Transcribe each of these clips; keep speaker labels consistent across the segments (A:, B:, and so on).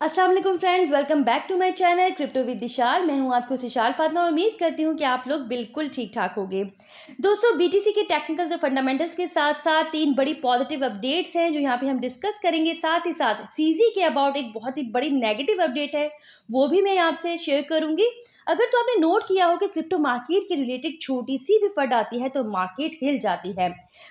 A: अस्सलाम वालेकुम friends, welcome back to my channel crypto with Dishal. मैं हूं आपको सिशाल फातिमा और उम्मीद करती हूं कि आप लोग बिल्कुल ठीक ठाक होंगे। दोस्तों, बीटीसी के टेक्निकल्स और फंडामेंटल्स के साथ साथ तीन बड़ी पॉजिटिव अपडेट्स हैं जो यहां पे हम डिस्कस करेंगे। साथ ही साथ सीजी के अबाउट एक बहुत ही बड़ी नेगेटिव अपडेट है, वो भी मैं आपसे शेयर करूंगी। अगर तो आपने नोट किया हो कि क्रिप्टो मार्केट के रिलेटेड छोटी सी भी फट आती है तो मार्केट हिल जाती है।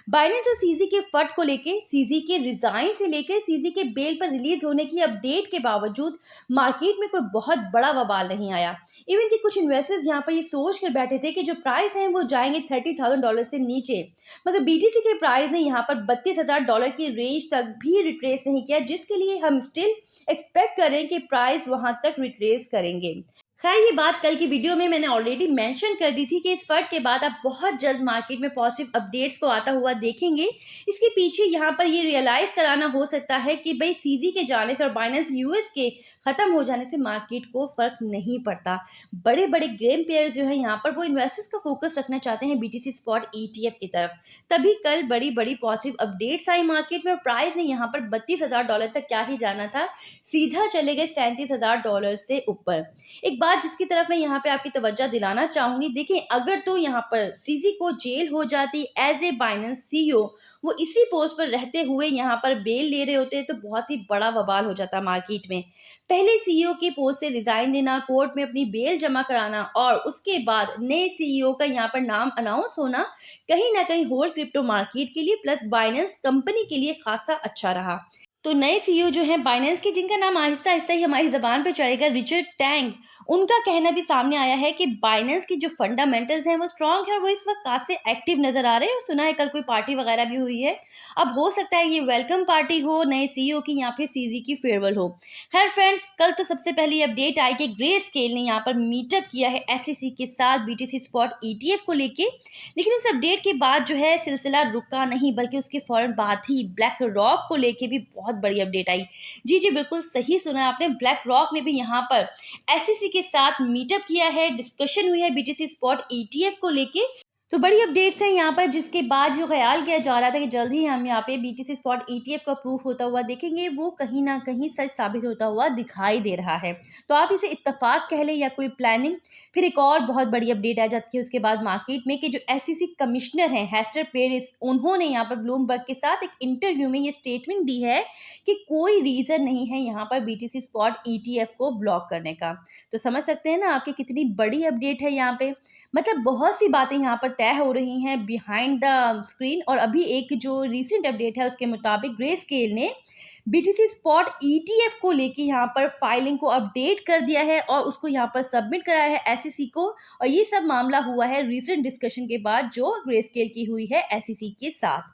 A: बाइनेंस और सीजी के फट को लेके, सीजी के रिजाइन से लेकर सीजी के बेल पर रिलीज होने की अपडेट के बावजूद मार्केट में कोई बहुत बड़ा बवाल नहीं आया। इवन कि कुछ इन्वेस्टर्स यहाँ पर ये सोच कर बैठे थे कि जो प्राइस है वो जाएंगे $30,000 से नीचे, मगर बीटीसी के प्राइस ने यहाँ पर $32,000 की रेंज तक भी रिट्रेस नहीं किया, जिसके लिए हम स्टिल एक्सपेक्ट करें कि प्राइस वहां तक रिट्रेस करेंगे। खैर, ये बात कल की वीडियो में मैंने ऑलरेडी मेंशन कर दी थी कि इस फट के बाद आप बहुत जल्द मार्केट में पॉजिटिव अपडेट्स को आता हुआ देखेंगे। इसके पीछे यहाँ पर ये रियलाइज कराना हो सकता है कि भाई सीजी के जाने से और बाइनेंस यूएस के खत्म हो जाने से मार्केट को फर्क नहीं पड़ता। बड़े बड़े गेम प्लेयर्स जो है यहाँ पर वो इन्वेस्टर्स का फोकस रखना चाहते हैं बीटीसी स्पॉट ईटीएफ की तरफ। तभी कल बड़ी बड़ी पॉजिटिव अपडेट्स आई मार्केट में और प्राइस ने यहाँ पर $32,000 तक क्या ही जाना था, सीधा चले गए $37,000 से ऊपर। एक बात जिसकी तरफ मैं यहाँ पे आपकी तवज्जो दिलाना चाहूंगी, देखिए अगर तो यहाँ पर सीजी को जेल हो जाती एज ए बाइनेंस सीईओ, वो इसी पोस्ट पर रहते हुए यहाँ पर बेल ले रहे होते तो बहुत ही बड़ा बवाल हो जाता मार्केट में। पहले सीईओ की पोस्ट से रिजाइन देना, कोर्ट में अपनी बेल जमा कराना और उसके बाद नए सीईओ का यहाँ पर नाम अनाउंस होना कहीं ना कहीं होल क्रिप्टो मार्केट के लिए प्लस बाइनेंस कंपनी के लिए खासा अच्छा रहा। तो नए सीईओ जो हैं बाइनेंस के, जिनका नाम आहिस्ता आहिस्ता ही हमारी जबान पे चढ़ेगा, रिचर्ड टैंग, उनका कहना भी सामने आया है कि बाइनेंस की जो फंडामेंटल्स हैं वो स्ट्रांग है और वो इस वक्त काफी एक्टिव नजर आ रहे हैं। और सुना है कल कोई पार्टी वगैरह भी हुई है। अब हो सकता है ये वेलकम पार्टी हो नए सीईओ की, यहाँ पे सीजी की फेयरवेल हो। खैर फ्रेंड्स, कल तो सबसे पहले अपडेट आई कि ग्रे स्केल ने यहाँ पर मीटअप किया है एसईसी के साथ बीटीसी स्पॉट ईटीएफ को लेके। लेकिन इस अपडेट के बाद जो है सिलसिला रुका नहीं, बल्कि उसके फौरन बाद ही ब्लैक रॉक को लेके भी बहुत बड़ी अपडेट आई। जी जी, बिल्कुल सही सुना आपने, ब्लैक रॉक ने भी यहाँ पर एसईसी के साथ मीटअप किया है, डिस्कशन हुई है बीटीसी स्पॉट ईटीएफ को लेके। तो बड़ी अपडेट्स हैं यहाँ पर, जिसके बाद जो ख्याल किया जा रहा था कि जल्द ही हम यहाँ पे बीटीसी स्पॉट ईटीएफ का प्रूफ होता हुआ देखेंगे, वो कहीं ना कहीं सच साबित होता हुआ दिखाई दे रहा है। तो आप इसे इत्तेफाक कह लें या कोई प्लानिंग। फिर एक और बहुत बड़ी अपडेट आ जाती है उसके बाद मार्केट में कि जो एसईसी कमिश्नर हैं हेस्टर पेरिस, उन्होंने यहाँ पर ब्लूमबर्ग के साथ एक इंटरव्यू में ये स्टेटमेंट दी है कि कोई रीजन नहीं है यहाँ पर बीटीसी स्पॉट ईटीएफ को ब्लॉक करने का। तो समझ सकते हैं ना आपकी कितनी बड़ी अपडेट है यहाँ पे। मतलब बहुत सी बातें यहाँ पर तय हो रही हैं बिहाइंड द स्क्रीन। और अभी एक जो रीसेंट अपडेट है उसके मुताबिक ग्रे स्केल ने बीटीसी स्पॉट ईटीएफ को लेके यहाँ पर फाइलिंग को अपडेट कर दिया है और उसको यहाँ पर सबमिट कराया है एसईसी को। और ये सब मामला हुआ है रीसेंट डिस्कशन के बाद जो ग्रे स्केल की हुई है एसईसी के साथ।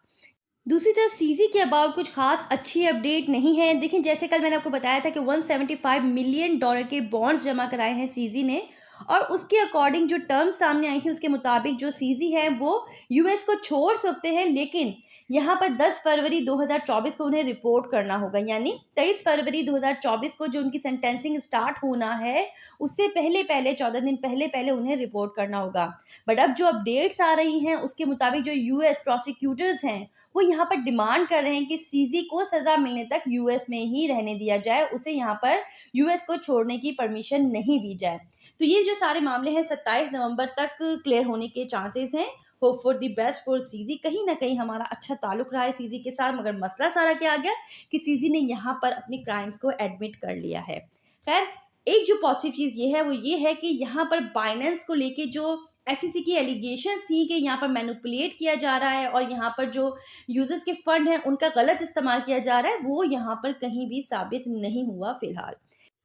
A: दूसरी तरफ सीजी के अबाउट कुछ खास अच्छी अपडेट नहीं है। देखिए, जैसे कल मैंने आपको बताया था कि $175 मिलियन के बॉन्ड्स जमा कराए हैं सीजी ने, और उसके अकॉर्डिंग जो टर्म्स सामने आई थी उसके मुताबिक जो सीजी है वो यूएस को छोड़ सकते हैं, लेकिन यहाँ पर 10 फरवरी 2024 को उन्हें रिपोर्ट करना होगा। यानी 23 फरवरी 2024 को जो उनकी सेंटेंसिंग स्टार्ट होना है उससे पहले पहले 14 दिन पहले पहले उन्हें रिपोर्ट करना होगा। बट अब जो अपडेट्स आ रही हैं उसके मुताबिक जो यूएस प्रोसिक्यूटर्स हैं वो यहाँ पर डिमांड कर रहे हैं कि सीजी को सजा मिलने तक यूएस में ही रहने दिया जाए, उसे यहाँ पर यूएस को छोड़ने की परमिशन नहीं दी जाए। तो ये जो सारे मामले हैं 27 नवंबर तक क्लियर होने के चांसेस हैं। Hope for the best for CG. कहीं ना कहीं हमारा अच्छा ताल्लुक रहा है सीजी के साथ, मगर मसला सारा क्या आ गया कि सीजी ने यहाँ पर अपनी क्राइम्स को एडमिट कर लिया है। खैर, एक जो पॉजिटिव चीज ये है वो ये है कि यहाँ पर बाइनेंस को लेके जो एसईसी की एलिगेशंस थी कि यहाँ पर मैनिपुलेट किया जा रहा है और यहाँ पर जो यूजर्स के फंड हैं उनका गलत इस्तेमाल किया जा रहा है, वो यहाँ पर कहीं भी साबित नहीं हुआ फिलहाल।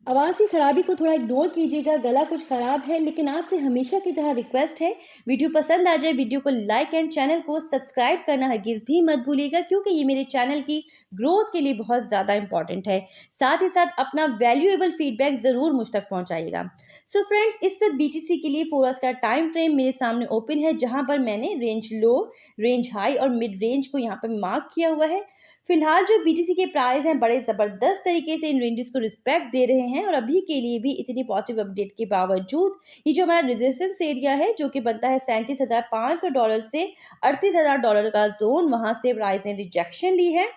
A: आवाज़ की खराबी को थोड़ा इग्नोर कीजिएगा, गला कुछ खराब है, लेकिन आपसे हमेशा की तरह रिक्वेस्ट है, वीडियो पसंद आ जाए वीडियो को लाइक एंड चैनल को सब्सक्राइब करना हरगिज़ भी मत भूलिएगा, क्योंकि ये मेरे चैनल की ग्रोथ के लिए बहुत ज़्यादा इंपॉर्टेंट है। साथ ही साथ अपना वैल्यूएबल फीडबैक ज़रूर मुझ तक पहुँचाइएगा। सो फ्रेंड्स, इस वक्त बीटीसी के लिए 4 आवर्स का टाइम फ्रेम मेरे सामने ओपन है, जहाँ पर मैंने रेंज लो, रेंज हाई और मिड रेंज को यहाँ पर मार्क किया हुआ है। फिलहाल जो बीटीसी के प्राइस हैं बड़े ज़बरदस्त तरीके से इन रेंजेस को रिस्पेक्ट दे रहे हैं, और अभी के लिए भी इतनी पॉजिटिव अपडेट के बावजूद ये जो हमारा रेजिस्टेंस एरिया है जो कि बनता है $37,500 से $38,000 का जोन, वहां से प्राइस ने रिजेक्शन ली है।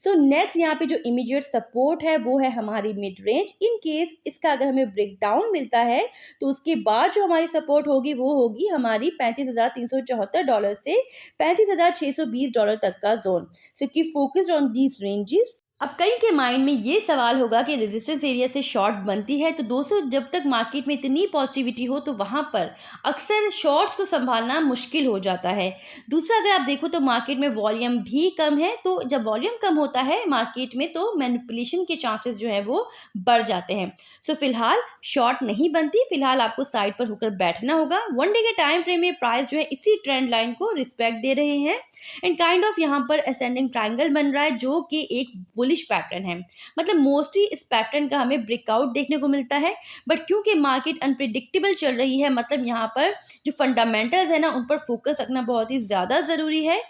A: सो नेक्स्ट यहाँ पे जो इमीडिएट सपोर्ट है वो है हमारी मिड रेंज। इन केस इसका अगर हमें ब्रेक डाउन मिलता है तो उसके बाद जो हमारी सपोर्ट होगी वो होगी हमारी $35,374 से $35,620 तक का zone. So keep focused on these ranges. अब कई के माइंड में ये सवाल होगा कि रेजिस्टेंस एरिया से शॉर्ट बनती है, तो दोस्तों जब तक मार्केट में इतनी पॉजिटिविटी हो तो वहाँ पर अक्सर शॉर्ट्स को संभालना मुश्किल हो जाता है। दूसरा, अगर आप देखो तो मार्केट में वॉल्यूम भी कम है, तो जब वॉल्यूम कम होता है मार्केट में तो मैनिपुलेशन के चांसेस जो है वो बढ़ जाते हैं। सो फिलहाल शॉर्ट नहीं बनती, फिलहाल आपको साइड पर होकर बैठना होगा। वन डे के टाइम फ्रेम में प्राइस जो है इसी ट्रेंड लाइन को रिस्पेक्ट दे रहे हैं एंड काइंड ऑफ यहाँ पर असेंडिंग ट्रायंगल बन रहा है जो कि एक बुलिश पैटर्न है। मतलब मोस्टली इस पैटर्न का हमें ब्रेकआउट देखने को मिलता है, बट क्योंकि मार्केट अनप्रिडिक्टेबल चल रही है, मतलब यहाँ पर जो फंडामेंटल्स है ना उन पर फोकस रखना बहुत ही ज़्यादा ज़रूरी है।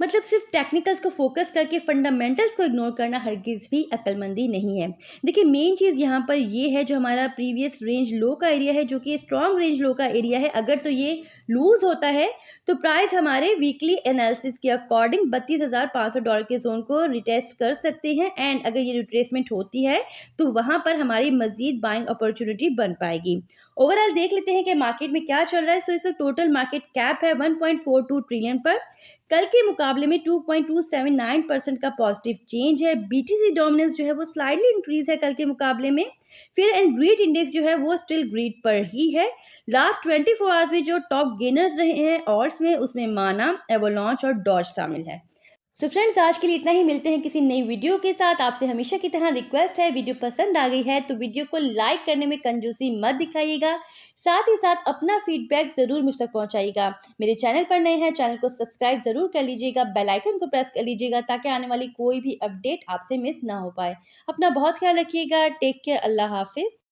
A: मतलब सिर्फ टेक्निकल्स को फोकस करके फंडामेंटल्स को इग्नोर करना हरगिज़ भी अक्लमंदी नहीं है। देखिए मेन चीज़ यहाँ पर ये है, जो हमारा प्रीवियस रेंज लो का एरिया है जो कि स्ट्रॉन्ग रेंज लो का एरिया है, अगर तो ये लूज होता है तो प्राइस हमारे वीकली एनालिसिस के अकॉर्डिंग $32,500 के जोन को रिटेस्ट कर सकते हैं एंड अगर ये रिट्रेसमेंट होती है तो वहाँ पर हमारी मजीद बाइंग अपॉर्चुनिटी बन पाएगी। ओवरऑल देख लेते हैं कि मार्केट में क्या चल रहा है। सो इसमें टोटल मार्केट कैप है 1.42 ट्रिलियन पर, कल के मुकाबले में 2.279% का पॉजिटिव चेंज है। बीटीसी डोमिनेंस जो है वो स्लाइडली इंक्रीज है कल के मुकाबले में। फिर एंड ग्रीड इंडेक्स जो है वो स्टिल ग्रीड पर ही है। लास्ट 24 आवर्स में जो टॉप गेनर्स रहे हैं ऑल्ट्स में, उसमें माना, एवोलॉन्च और डॉज शामिल है। सो फ्रेंड्स आज के लिए इतना ही, मिलते हैं किसी नई वीडियो के साथ। आपसे हमेशा की तरह रिक्वेस्ट है, वीडियो पसंद आ गई है तो वीडियो को लाइक करने में कंजूसी मत दिखाइएगा, साथ ही साथ अपना फीडबैक ज़रूर मुझ तक पहुंचाइएगा। मेरे चैनल पर नए हैं, चैनल को सब्सक्राइब ज़रूर कर लीजिएगा, बेल आइकन को प्रेस कर लीजिएगा ताकि आने वाली कोई भी अपडेट आपसे मिस ना हो पाए। अपना बहुत ख्याल रखिएगा। Take care. अल्लाह हाफिज़।